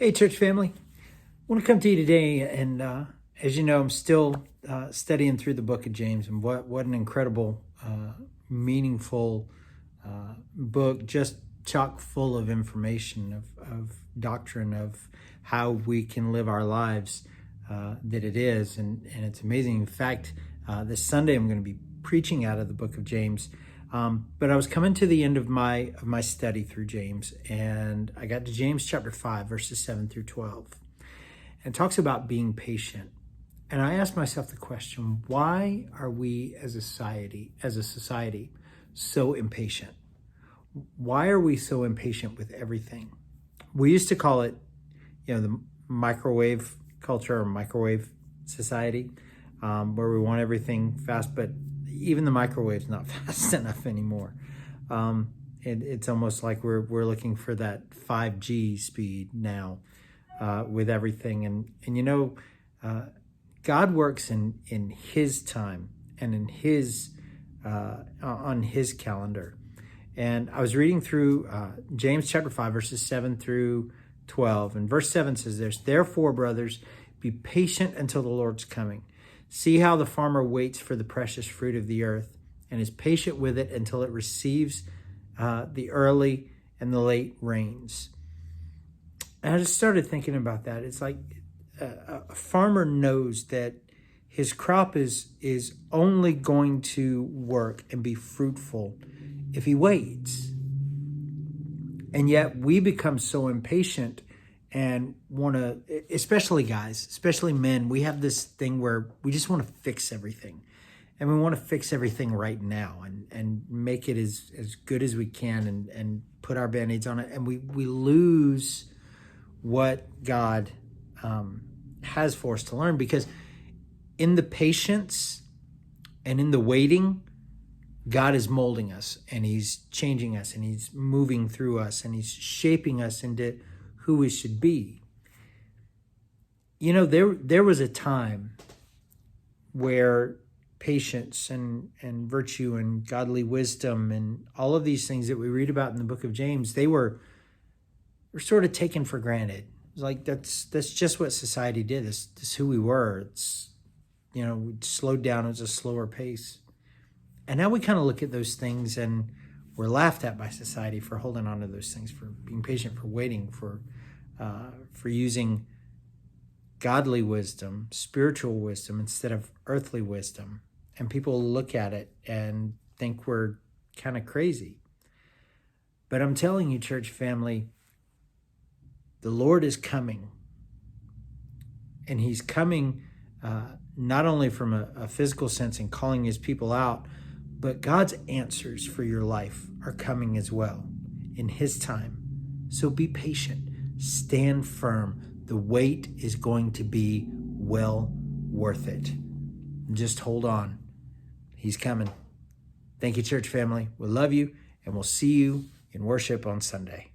Hey, church family. I want to come to you today, and as you know, I'm still studying through the book of James, and what an incredible, meaningful book, just chock full of information, of doctrine, of how we can live our lives, that it is, and it's amazing. In fact, this Sunday I'm going to be preaching out of the book of James. But I was coming to the end of my study through James, and I got to James chapter 5, verses 7 through 12. And it talks about being patient. And I asked myself the question, why are we as a society so impatient? Why are we so impatient with everything? We used to call it, the microwave culture or microwave society, where we want everything fast, but even the microwave's not fast enough anymore. It's almost like we're looking for that 5G speed now with everything. And God works in His time and in His on His calendar. And I was reading through James chapter 5, verses 7 through 12. And verse 7 says this: "Therefore, brothers, be patient until the Lord's coming. See how the farmer waits for the precious fruit of the earth and is patient with it until it receives the early and the late rains." And I just started thinking about that. It's like a farmer knows that his crop is only going to work and be fruitful if he waits. And yet we become so impatient and want to, especially guys, especially men, we have this thing where we just want to fix everything. And we want to fix everything right now and make it as good as we can and put our band-aids on it. And we lose what God has for us to learn, because in the patience and in the waiting, God is molding us and He's changing us and He's moving through us and He's shaping us into who we should be. There was a time where patience and virtue and godly wisdom and all of these things that we read about in the book of James, they were sort of taken for granted. It was like that's just what society did. This is who we were. It's we slowed down. It was a slower pace. And now we kind of look at those things and we're laughed at by society for holding on to those things, for being patient, for waiting, for using godly wisdom, spiritual wisdom instead of earthly wisdom. And people look at it and think we're kind of crazy. But I'm telling you, church family, the Lord is coming. And He's coming not only from a physical sense and calling His people out, but God's answers for your life are coming as well in His time. So be patient. Stand firm. The wait is going to be well worth it. Just hold on. He's coming. Thank you, church family. We love you, and we'll see you in worship on Sunday.